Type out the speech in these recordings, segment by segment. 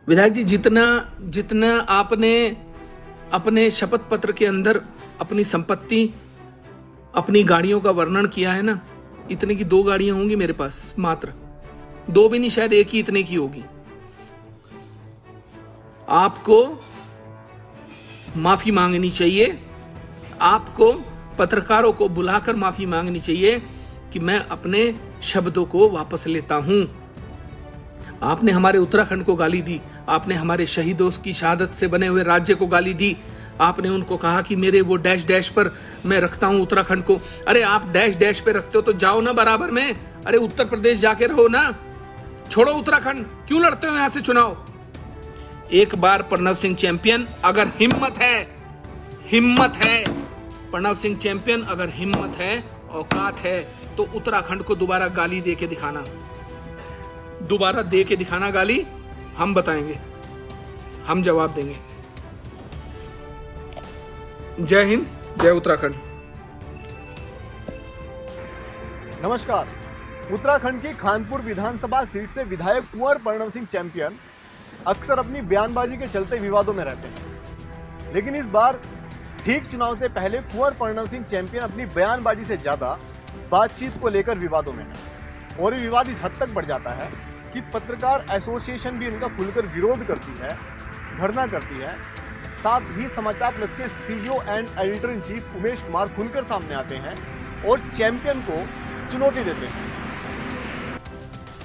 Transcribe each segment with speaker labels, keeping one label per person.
Speaker 1: विधायक जी, जितना जितना आपने अपने शपथ पत्र के अंदर अपनी संपत्ति, अपनी गाड़ियों का वर्णन किया है ना, इतने की 2 गाड़ियां होंगी मेरे पास, मात्र 2 भी नहीं, शायद 1 ही इतने की होगी। आपको माफी मांगनी चाहिए, आपको पत्रकारों को बुलाकर माफी मांगनी चाहिए कि मैं अपने शब्दों को वापस लेता हूं। आपने हमारे उत्तराखंड को गाली दी, आपने हमारे शहीदों की शहादत से बने हुए राज्य को गाली दी, आपने उनको कहा कि मेरे वो डैश डैश पर मैं रखता हूं उत्तराखंड को। अरे आप डैश डैश पे रखते हो तो जाओ ना बराबर में, अरे उत्तर प्रदेश जाके रहो ना, छोड़ो उत्तराखंड, क्यों लड़ते हो यहां से चुनाव? एक बार प्रणव सिंह चैंपियन, अगर हिम्मत है प्रणव सिंह चैंपियन, अगर हिम्मत है, औकात है, तो उत्तराखंड को दोबारा गाली दे के दिखाना, दोबारा दे के दिखाना गाली, हम बताएंगे, हम जवाब देंगे। जय हिंद, जय उत्तराखंड।
Speaker 2: नमस्कार। उत्तराखंड की खानपुर विधानसभा सीट से विधायक कुंवर प्रणव सिंह चैंपियन अक्सर अपनी बयानबाजी के चलते विवादों में रहते हैं, लेकिन इस बार ठीक चुनाव से पहले कुंवर प्रणव सिंह चैंपियन अपनी बयानबाजी से ज्यादा बातचीत को लेकर विवादों में है। और ये विवाद इस हद तक बढ़ जाता है कि पत्रकार एसोसिएशन भी इनका खुलकर विरोध करती है, धरना करती है। साथ ही समाचार प्लस के CEO and editor in chief Umesh Kumar खुलकर सामने आते हैं और चैंपियन को चुनौती देते हैं।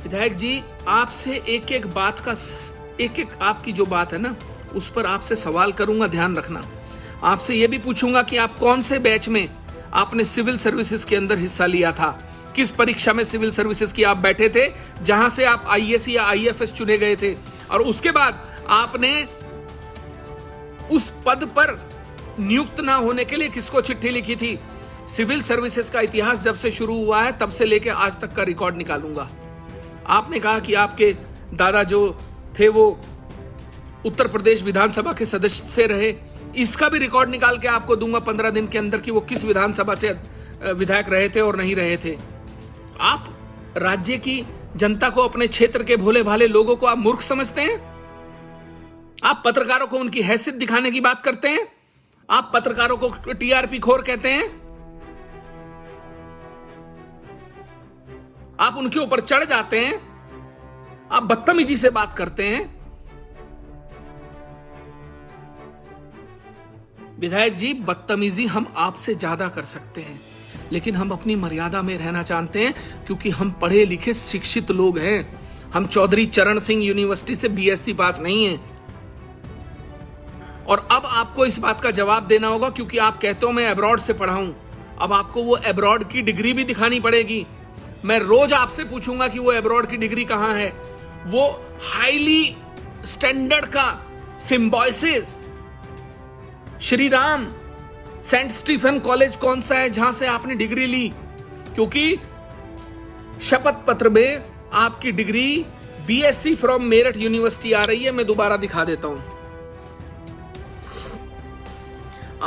Speaker 1: विधायक जी, आपसे एक एक बात का, एक एक आपकी जो बात है ना, उस पर आपसे सवाल करूंगा, ध्यान रखना। आपसे यह भी पूछूंगा कि आप कौन से बैच में आपने सिविल सर्विसेज के अंदर हिस्सा लिया था, किस परीक्षा में सिविल सर्विसेज की आप बैठे थे, जहां से आप आईएएस या आईएफएस चुने गए थे, और उसके बाद आपने उस पद पर नियुक्त ना होने के लिए किसको चिट्ठी लिखी थी। सिविल सर्विसेज का इतिहास जब से शुरू हुआ है तब से लेकर आज तक का रिकॉर्ड निकालूंगा। आपने कहा कि आपके दादा जो थे वो उत्तर प्रदेश विधानसभा के सदस्य रहे, इसका भी रिकॉर्ड निकाल के आपको दूंगा 15 दिन के अंदर कि वो किस विधानसभा से विधायक रहे थे और नहीं रहे थे। आप राज्य की जनता को, अपने क्षेत्र के भोले भाले लोगों को आप मूर्ख समझते हैं? आप पत्रकारों को उनकी हैसियत दिखाने की बात करते हैं? आप पत्रकारों को टीआरपी खोर कहते हैं? आप उनके ऊपर चढ़ जाते हैं, आप बदतमीजी से बात करते हैं। विधायक जी, बदतमीजी हम आपसे ज्यादा कर सकते हैं, लेकिन हम अपनी मर्यादा में रहना जानते हैं, क्योंकि हम पढ़े लिखे शिक्षित लोग हैं। हम चौधरी चरण सिंह यूनिवर्सिटी से बीएससी पास नहीं हैं। और अब आपको इस बात का जवाब देना होगा, क्योंकि आप कहते हो मैं अब्रॉड से पढ़ा हूं। अब आपको वो अब्रॉड की डिग्री भी दिखानी पड़ेगी। मैं रोज आपसे पूछूंगा कि वो अब्रॉड की डिग्री कहां है, वो हाईली स्टैंडर्ड का Symbiosis, Shri Ram Saint Stephen College कौन सा है जहां से आपने डिग्री ली, क्योंकि शपथ पत्र में आपकी degree BSc from Meerut university आ रही है। मैं दोबारा दिखा देता हूं।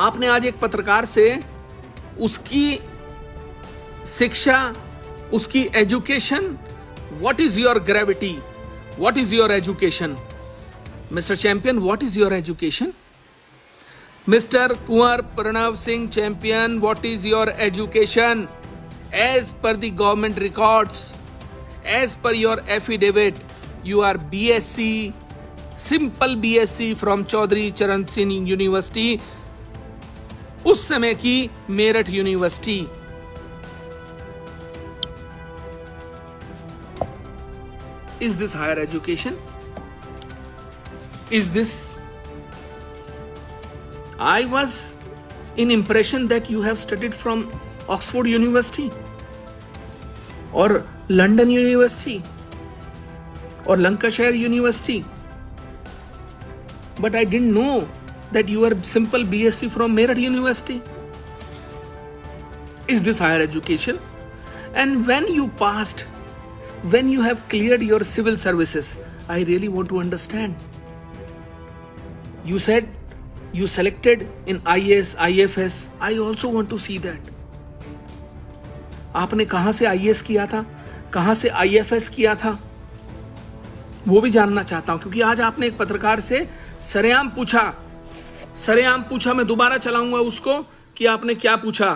Speaker 1: आपने आज एक पत्रकार से उसकी शिक्षा, उसकी education, what is your gravity, what is your education, mister champion, what is your education? Mr. Kunwar Pranav Singh Champion, what is your education? As per the government records, as per your affidavit, you are BSc, simple BSc from Chaudhary Charan Singh University, उस समय की Meerut university. Is this higher education? Is this? I was in impression that you have studied from Oxford University or London University or Lancashire University, but I didn't know that you are simple BSc from Meerut University. Is this higher education? And when you passed, when you have cleared your civil services, I really want to understand. You said you selected in IAS, IFS. I also want to see that. आपने कहां से IAS किया था, कहां से IFS किया था, वो भी जानना चाहता हूं, क्योंकि आज आपने एक पत्रकार से सरेआम पूछा। मैं दोबारा चलाऊंगा उसको कि आपने क्या पूछा।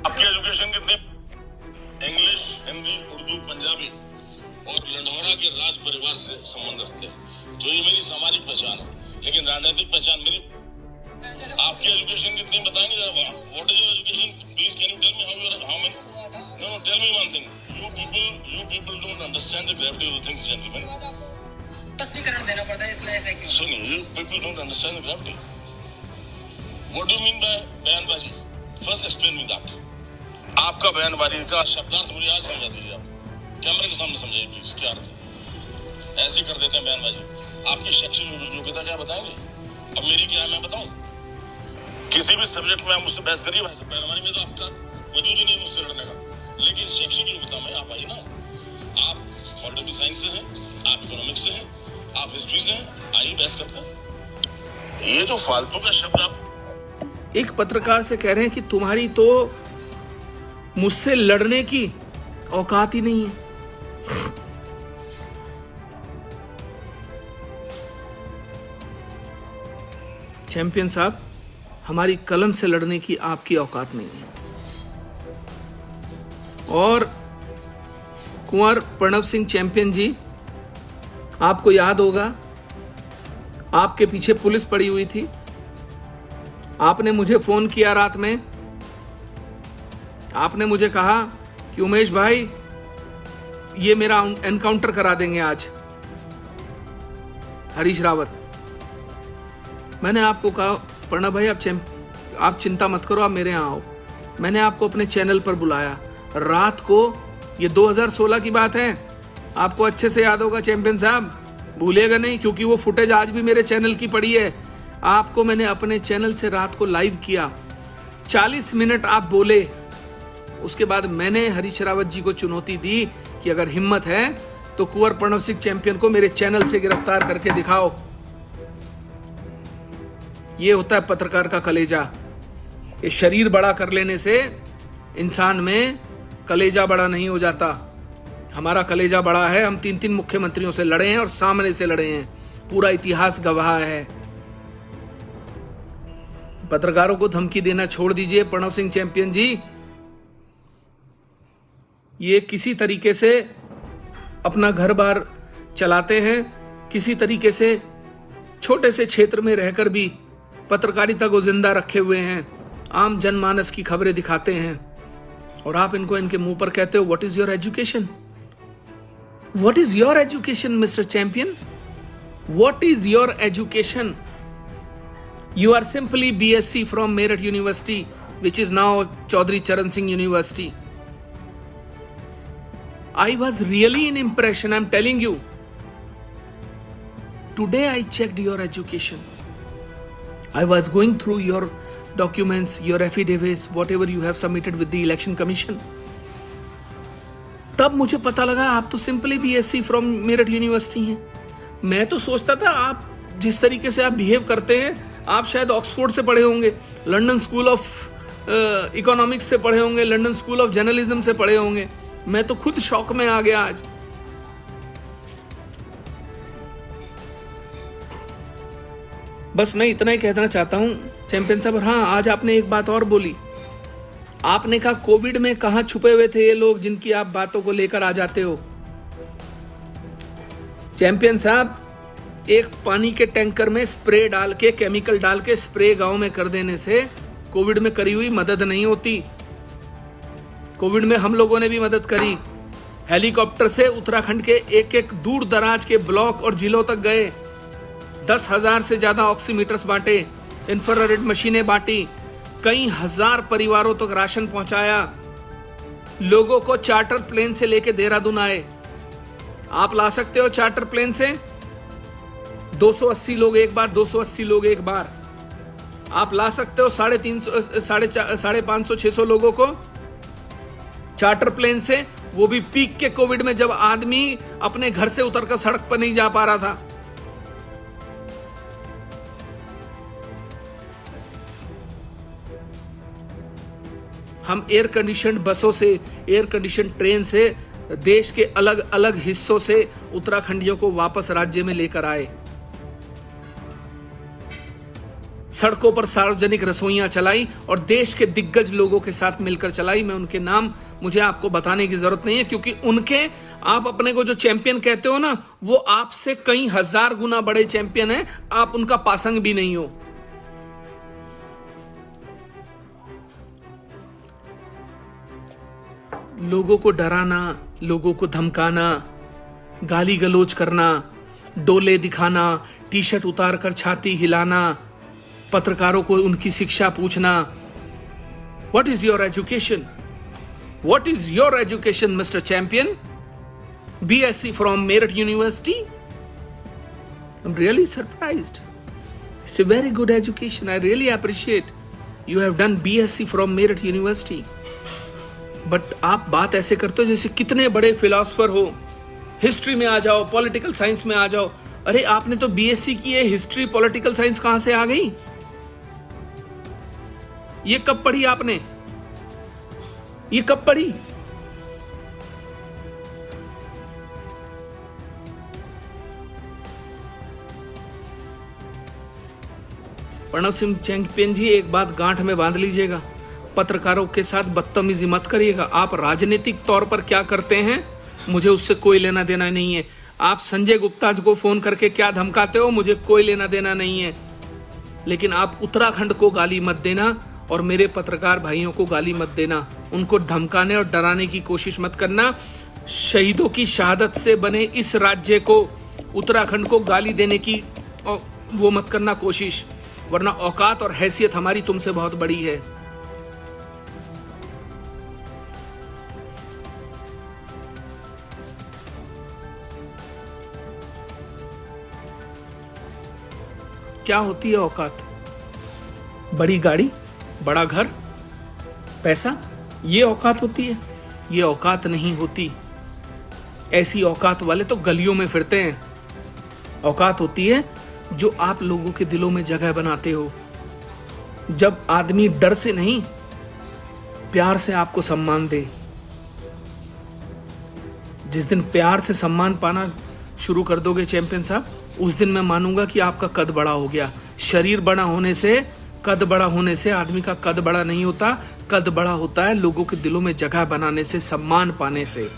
Speaker 3: आपकी एजुकेशन कितनी? इंग्लिश, हिंदी, उर्दू, पंजाबी और लंढौरा के राज परिवार से संबंध रखते हैं, तो ये मेरी सामाजिक पहचान है। लेकिन राजनीतिक पहचान मेरी। आपकी एजुकेशन कितनी बताएंगे जरा? What is your education? Please can you tell me how many? No, tell me one thing. You people don't understand the gravity of the things, gentleman.
Speaker 4: स्पष्टीकरण देना पड़ता है, इसमें ऐसा क्यों?
Speaker 3: सुनिए, you people don't understand the gravity. What do you mean by बयानबाजी? First explain me that. आपका बयानबाजी का शब्दार्थ मुझे आज समझा दीजिए। आप कैमरे के सामने समझाइए प्लीज, क्या अर्थ है? ऐसे कर देते हैं बयानबाजी। आपकी शैक्षिक योग्यता क्या बताएंगे? अब मेरी क्या है मैं बताऊं? किसी भी सब्जेक्ट में आप मुझसे बहस करिए भाई साहब, बयानबाजी में तो आपका वजूद ही नहीं मुझसे लड़ने का। लेकिन शैक्षिक योग्यता में आप आइए ना। आप पॉलिटिकल साइंस से हैं, आप इकोनॉमिक्स से हैं, आप हिस्ट्री से हैं, आइए बहस करते हैं। ये जो फालतू का शब्द आप
Speaker 1: एक पत्रकार से कह रहे हैं कि तुम्हारी तो मुझसे लड़ने की औकात ही नहीं है। चैंपियन साहब, हमारी कलम से लड़ने की आपकी औकात नहीं है। और कुंवर प्रणव सिंह चैंपियन जी, आपको याद होगा आपके पीछे पुलिस पड़ी हुई थी। आपने मुझे फोन किया रात में, आपने मुझे कहा कि उमेश भाई ये मेरा एनकाउंटर करा देंगे आज, हरीश रावत। मैंने आपको कहा प्रणव भाई आप चिंता मत करो, आप मेरे यहाँ आओ। मैंने आपको अपने चैनल पर बुलाया रात को। ये 2016 की बात है, आपको अच्छे से याद होगा चैंपियन साहब, भूलिएगा नहीं, क्योंकि वो फुटेज आज भी मेरे चैनल की पड़ी है। आपको मैंने अपने चैनल से रात को लाइव किया, 40 मिनट आप बोले। उसके बाद मैंने हरीश रावत जी को चुनौती दी कि अगर हिम्मत है तो कुंवर प्रणव सिंह चैंपियन को मेरे चैनल से गिरफ्तार करके दिखाओ। ये होता है पत्रकार का कलेजा। ये शरीर बड़ा कर लेने से इंसान में कलेजा बड़ा नहीं हो जाता। हमारा कलेजा बड़ा है। हम 3 मुख्यमंत्रियों से लड़े हैं और सामने से लड़े हैं, पूरा इतिहास गवाह है। पत्रकारों को धमकी देना छोड़ दीजिए प्रणव सिंह चैंपियन जी। ये किसी तरीके से अपना घर बार चलाते हैं, किसी तरीके से छोटे से क्षेत्र में रहकर भी पत्रकारिता को जिंदा रखे हुए हैं, आम जनमानस की खबरें दिखाते हैं। और आप इनको इनके मुंह पर कहते हो what is your education? What is your education mister champion? What is your education? You are simply BSc from Meerut University, which is now Chaudhry Charan Singh University. I was really in impression, I'm telling you. Today I checked your education. I was going through your documents, your affidavits, whatever you have submitted with the Election Commission. तब मुझे पता लगा आप तो simply BSc from Meerut University हैं। मैं तो सोचता था आप जिस तरीके से आप बिहेव करते हैं, आप शायद ऑक्सफोर्ड से पढ़े होंगे, लंदन स्कूल ऑफ इकोनॉमिक्स से पढ़े होंगे, लंदन स्कूल ऑफ जर्नलिज्म से पढ़े होंगे। मैं तो खुद शौक में आ गया आज। बस मैं इतना ही कहना चाहता हूं चैंपियन साहब। हाँ, आज आपने एक बात और बोली। आपने कहा कोविड में कहां छुपे हुए थे ये लोग जिनकी आप बातों को लेकर आ जाते हो। चैंपियन साहब, एक पानी के टैंकर में स्प्रे डाल के, केमिकल डाल के स्प्रे गांव में कर देने से कोविड में करी हुई मदद नहीं होती। कोविड में हम लोगों ने भी मदद करी। हेलीकॉप्टर से उत्तराखंड के एक दूर दराज के ब्लॉक और जिलों तक गए। 10,000 से ज्यादा ऑक्सीमीटर्स बांटे, इंफ्रारेड मशीनें बांटी, कई हजार परिवारों तक राशन पहुंचाया। लोगों को चार्टर प्लेन से लेके देहरादून आए। आप ला सकते हो चार्टर प्लेन से 280 लोग एक बार, 280 लोग एक बार। आप ला सकते हो 550, 600 लोगों को चार्टर प्लेन से, वो भी पीक के कोविड में जब आदमी अपने घर से उतरकर सड़क पर नहीं जा पा रहा था। हम एयर कंडीशन बसों से, एयर कंडीशन ट्रेन से देश के अलग अलग हिस्सों से उत्तराखंडियों को वापस राज्य में लेकर आए, सड़कों पर सार्वजनिक रसोइयां चलाई और देश के दिग्गज लोगों के साथ मिलकर चलाई। मैं उनके नाम मुझे आपको बताने की जरूरत नहीं है, क्योंकि उनके, आप अपने को जो चैंपियन कहते हो ना, वो आपसे कई हजार गुना बड़े चैंपियन हैं, आप उनका पासंग भी नहीं हो। लोगों को डराना, लोगों को धमकाना, गाली गलौज करना, डोले दिखाना, टी शर्ट उतारकर छाती हिलाना, पत्रकारों को उनकी शिक्षा पूछना। What is your education? What is your education mister champion? BSc from Meerut university? I am really surprised. It's a very good education. I really appreciate you have done BSc from Meerut university. But आप बात ऐसे करते हो जैसे कितने बड़े philosopher हो, history में आ जाओ, पॉलिटिकल साइंस में आ जाओ। अरे आपने तो BSc की है, हिस्ट्री पॉलिटिकल साइंस कहां से आ गई? ये कब पढ़ी आपने? ये कब पढ़ी? प्रणव सिंह चैंपियन जी, एक बात गांठ में बांध लीजिएगा, पत्रकारों के साथ बदतमीजी मत करिएगा। आप राजनीतिक तौर पर क्या करते हैं मुझे उससे कोई लेना देना नहीं है। आप संजय गुप्ता जी को फोन करके क्या धमकाते हो, मुझे कोई लेना देना नहीं है। लेकिन आप उत्तराखंड को गाली मत देना और मेरे पत्रकार भाइयों को गाली मत देना, उनको धमकाने और डराने की कोशिश मत करना। शहीदों की शहादत से बने इस राज्य को, उत्तराखंड को गाली देने की वो मत करना कोशिश, वरना औकात और हैसियत हमारी तुमसे बहुत बड़ी है। क्या होती है औकात? बड़ी गाड़ी, बड़ा घर, पैसा, ये औकात होती है? ये औकात नहीं होती। ऐसी औकात वाले तो गलियों में फिरते हैं। औकात होती है जो आप लोगों के दिलों में जगह बनाते हो। जब आदमी डर से नहीं, प्यार से आपको सम्मान दे। जिस दिन प्यार से सम्मान पाना शुरू कर दोगे चैंपियन साहब, उस दिन मैं मानूंगा कि आपका कद बड़ा हो गया। शरीर बड़ा होने से, कद बड़ा होने से आदमी का कद बड़ा नहीं होता। कद बड़ा होता है लोगों के दिलों में जगह बनाने से, सम्मान पाने से।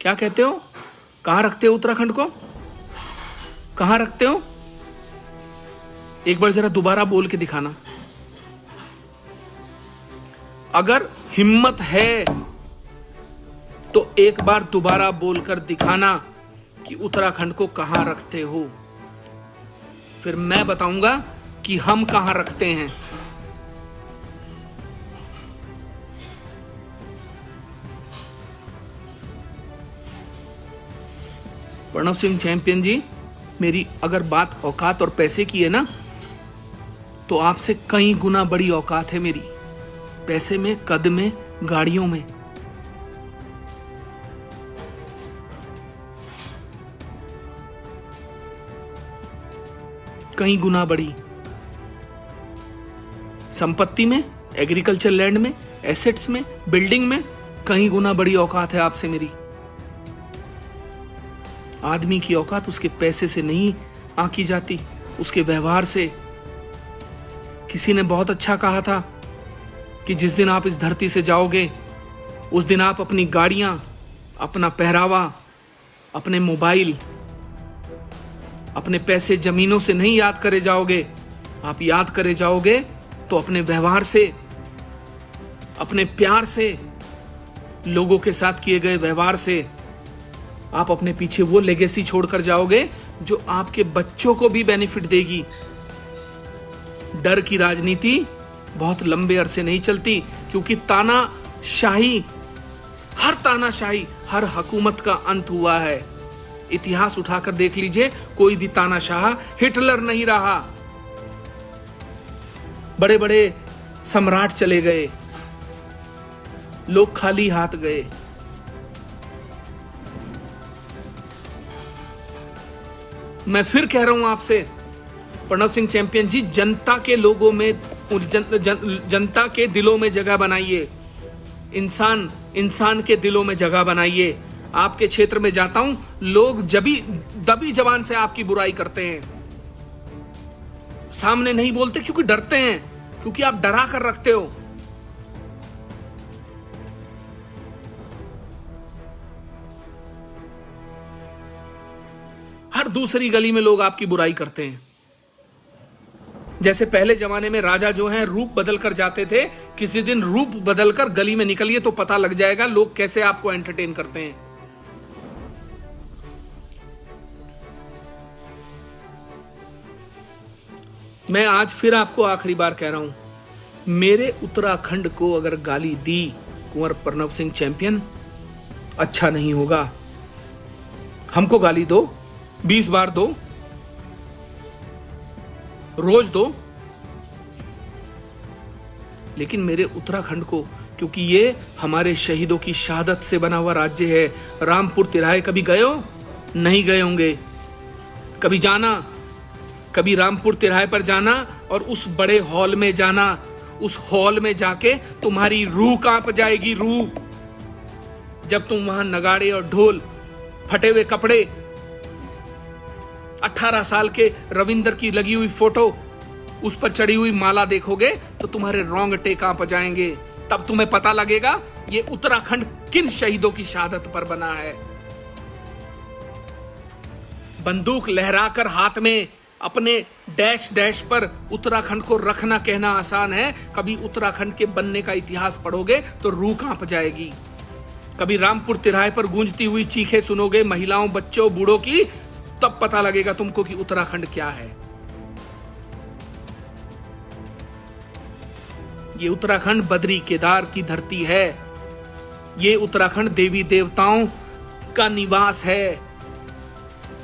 Speaker 1: क्या कहते हो? कहां रखते हो उत्तराखंड को? कहां रखते हो? एक बार जरा दोबारा बोल के दिखाना। अगर हिम्मत है तो एक बार दोबारा बोलकर दिखाना कि उत्तराखंड को कहां रखते हो। फिर मैं बताऊंगा कि हम कहां रखते हैं। प्रणव सिंह चैंपियन जी, मेरी अगर बात औकात और पैसे की है ना, तो आपसे कई गुना बड़ी औकात है मेरी। पैसे में, कद में, गाड़ियों में। कई गुना बड़ी। संपत्ति में, एग्रीकल्चर लैंड में, एसेट्स में, बिल्डिंग में कई गुना बड़ी औकात है आपसे मेरी। आदमी की औकात उसके पैसे से नहीं आंकी जाती, उसके व्यवहार से। किसी ने बहुत अच्छा कहा था कि जिस दिन आप इस धरती से जाओगे, उस दिन आप अपनी गाड़ियां, अपना पहरावा, अपने मोबाइल, अपने पैसे जमीनों से नहीं याद करे जाओगे। आप याद करे जाओगे तो अपने व्यवहार से, अपने प्यार से, लोगों के साथ किए गए व्यवहार से। आप अपने पीछे वो लेगेसी छोड़कर जाओगे जो आपके बच्चों को भी बेनिफिट देगी। डर की राजनीति बहुत लंबे अरसे नहीं चलती, क्योंकि तानाशाही, हर तानाशाही, हर हुकूमत का अंत हुआ है। इतिहास उठाकर देख लीजिए, कोई भी तानाशाह हिटलर नहीं रहा। बड़े बड़े सम्राट चले गए, लोग खाली हाथ गए। मैं फिर कह रहा हूं आपसे, प्रणव सिंह चैंपियन जी, जनता के लोगों में जनता के दिलों में जगह बनाइए, इंसान के दिलों में जगह बनाइए। आपके क्षेत्र में जाता हूं, लोग दबी जबान से आपकी बुराई करते हैं, सामने नहीं बोलते क्योंकि डरते हैं, क्योंकि आप डरा कर रखते हो। हर दूसरी गली में लोग आपकी बुराई करते हैं। जैसे पहले जमाने में राजा जो हैं रूप बदल कर जाते थे, किसी दिन रूप बदल कर गली में निकलिए तो पता लग जाएगा लोग कैसे आपको एंटरटेन करते हैं। मैं आज फिर आपको आखिरी बार कह रहा हूं, मेरे उत्तराखंड को अगर गाली दी कुंवर प्रणव सिंह चैंपियन, अच्छा नहीं होगा। हमको गाली दो, 20 बार दो, रोज दो, लेकिन मेरे उत्तराखंड को, क्योंकि ये हमारे शहीदों की शहादत से बना हुआ राज्य है। रामपुर तिराहे कभी गए हो? नहीं गए होंगे। कभी जाना, कभी रामपुर तिराहे पर जाना और उस बड़े हॉल में जाना, उस हॉल में जाके तुम्हारी रूह कांप जाएगी, रूह, जब तुम वहां नगाड़े और ढोल, फटे हुए कपड़े, 18 साल के रविंदर की लगी हुई फोटो, उस पर चढ़ी हुई माला देखोगे तो तुम्हारे रोंगटे कांप जाएंगे। तब तुम्हें पता लगेगा ये उत्तराखंड किन शहीदों की शहादत पर बना है। बंदूक लहराकर हाथ में अपने डैश डैश पर उत्तराखंड को रखना कहना आसान है, कभी उत्तराखंड के बनने का इतिहास पढ़ोगे तो रूह कांप जाएगी। कभी रामपुर तिराहे पर गूंजती हुई चीखें सुनोगे महिलाओं, बच्चों, बूढ़ों की, तब पता लगेगा तुमको कि उत्तराखंड क्या है। ये उत्तराखंड बद्री केदार की धरती है। ये उत्तराखंड देवी देवताओं का निवास है।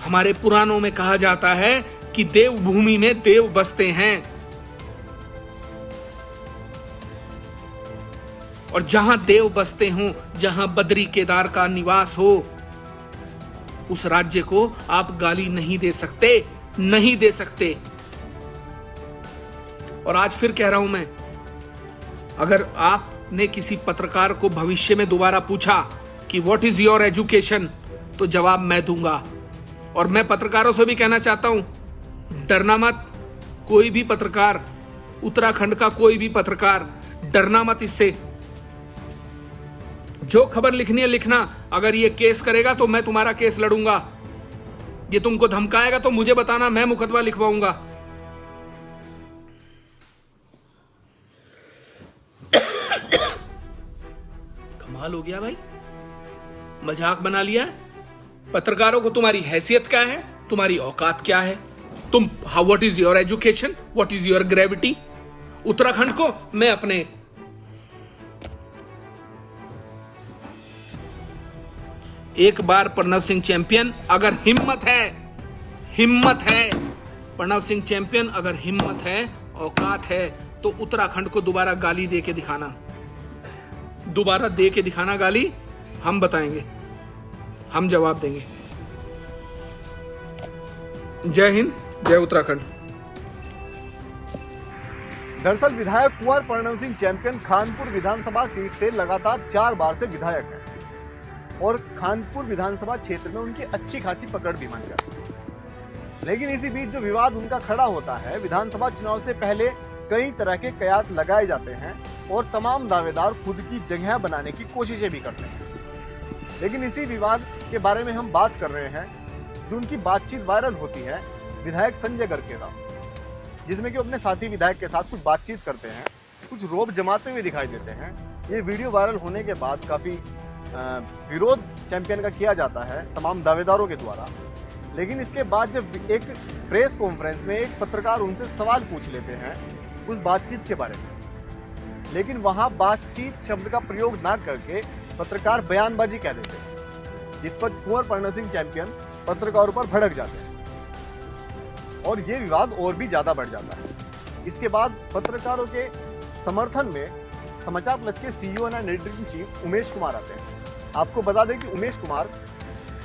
Speaker 1: हमारे पुराणों में कहा जाता है कि देवभूमि में देव बसते हैं, और जहां देव बसते हों, जहां बद्री केदार का निवास हो, उस राज्य को आप गाली नहीं दे सकते, नहीं दे सकते। और आज फिर कह रहा हूं मैं, अगर आपने किसी पत्रकार को भविष्य में दोबारा पूछा कि व्हाट इज योर एजुकेशन, तो जवाब मैं दूंगा। और मैं पत्रकारों से भी कहना चाहता हूं, डरना मत। कोई भी पत्रकार, उत्तराखंड का कोई भी पत्रकार, डरना मत इससे। जो खबर लिखनी है लिखना, अगर ये केस करेगा तो मैं तुम्हारा केस लड़ूंगा। ये तुमको धमकाएगा तो मुझे बताना, मैं मुकदमा लिखवाऊंगा। कमाल हो गया भाई, मजाक बना लिया है। पत्रकारों को तुम्हारी हैसियत क्या है, तुम्हारी औकात क्या है, तुम what is your education, what is your gravity. Uttarakhand को मैं अपने एक बार प्रणव सिंह चैंपियन, अगर हिम्मत है प्रणव सिंह चैंपियन, अगर हिम्मत है, औकात है, तो उत्तराखंड को दोबारा गाली दे के दिखाना, दोबारा दे के दिखाना गाली। हम बताएंगे, हम जवाब देंगे। जय हिंद, जय उत्तराखंड।
Speaker 2: दरअसल विधायक कुंवर प्रणव सिंह चैंपियन खानपुर विधानसभा सीट से लगातार 4 बार से विधायक हैं और खानपुर विधानसभा क्षेत्र में उनकी अच्छी खासी पकड़ भी बन जाती है। लेकिन इसी बीच जो विवाद उनका खड़ा होता है, विधानसभा चुनाव से पहले कई तरह के कयास लगाए जाते हैं और तमाम दावेदार खुद की जगह बनाने की कोशिशें भी करते हैं। लेकिन इसी विवाद के बारे में हम बात कर रहे हैं, जो उनकी बातचीत वायरल होती है विधायक संजय गर्केरा, जिसमें कि अपने साथी विधायक के साथ कुछ बातचीत करते हैं, कुछ रोब जमाते हुए दिखाई देते हैं। ये वीडियो वायरल होने के बाद काफी विरोध चैंपियन का किया जाता है तमाम दावेदारों के द्वारा। लेकिन इसके बाद जब एक प्रेस कॉन्फ्रेंस में एक पत्रकार उनसे सवाल पूछ लेते हैं उस बातचीत के बारे में, लेकिन वहां बातचीत शब्द का प्रयोग ना करके पत्रकार बयानबाजी कह देते हैं, जिस पर कुंवर प्रणव सिंह चैंपियन पत्रकारों पर भड़क जाते हैं और ये विवाद और भी ज्यादा बढ़ जाता है। इसके बाद पत्रकारों के समर्थन में समाचार प्लस के CEO and editor in chief Umesh Kumar आते हैं। आपको बता दें कि उमेश कुमार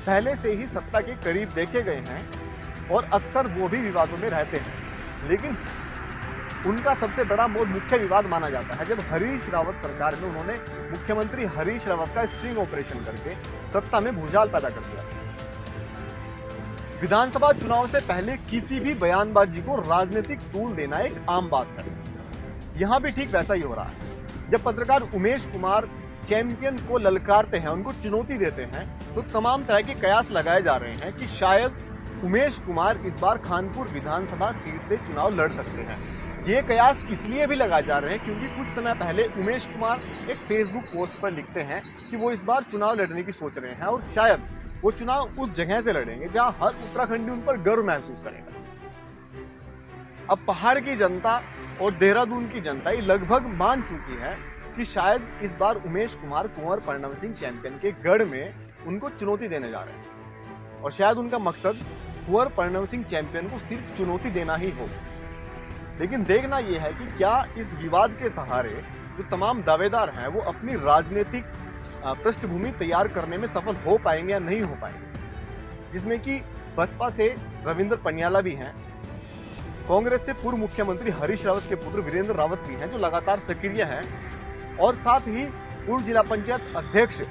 Speaker 2: पहले से ही सत्ता के करीब देखे गए हैं और अक्सर वो भी विवादों में रहते हैं, लेकिन उनका सबसे बड़ा मुख्य विवाद माना जाता है जब हरीश रावत सरकार में उन्होंने मुख्यमंत्री हरीश रावत का स्ट्रिंग ऑपरेशन करके सत्ता में भूचाल पैदा कर दिया। विधानसभा चुनाव से पहले किसी भी बयानबाजी को राजनीतिक टूल देना एक आम बात है। यहां भी ठीक वैसा ही हो रहा है। जब पत्रकार उमेश कुमार चैंपियन को ललकारते हैं, उनको चुनौती देते हैं, तो तमाम तरह के कयास लगाए जा रहे हैं कि शायद उमेश कुमार इस बार खानपुर विधानसभा सीट से चुनाव लड़ सकते हैं। ये कयास इसलिए भी लगाए जा रहे हैं क्योंकि कुछ समय पहले उमेश कुमार एक फेसबुक पोस्ट पर लिखते हैं कि वो इस बार चुनाव लड़ने की सोच रहे हैं और शायद वो चुनाव उस जगह से लड़ेंगे जहां हर उत्तराखंडी उन पर गर्व महसूस करेगा। अब पहाड़ की जनता और देहरादून की जनता ये लगभग मान चुकी है कि शायद इस बार उमेश कुमार कुंवर प्रणव सिंह चैंपियन के गढ़ में उनको चुनौती देने जा रहे हैं और शायद उनका मकसद कुंवर प्रणव सिंह चैंपियन को सिर्फ चुनौती देना ही हो। लेकिन देखना यह है कि क्या इस विवाद के सहारे जो तमाम दावेदार हैं वो अपनी राजनीतिक पृष्ठभूमि तैयार करने में सफल हो पाएंगे या नहीं हो पाएंगे, जिसमें कि बसपा से रविंद्र पनियाला भी हैं, कांग्रेस से पूर्व मुख्यमंत्री हरीश रावत के पुत्र वीरेंद्र रावत भी हैं जो लगातार सक्रिय हैं, और साथ ही पूर्व जिला पंचायत अध्यक्ष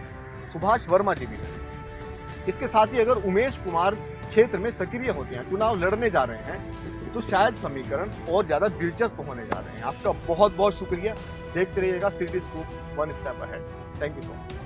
Speaker 2: सुभाष वर्मा जी भी हैं। इसके साथ ही अगर उमेश कुमार क्षेत्र में सक्रिय होते हैं, चुनाव लड़ने जा रहे हैं, तो शायद समीकरण और ज्यादा दिलचस्प होने जा रहे हैं। आपका बहुत बहुत शुक्रिया। देखते रहिएगा city scoop one step ahead. Thank you so much.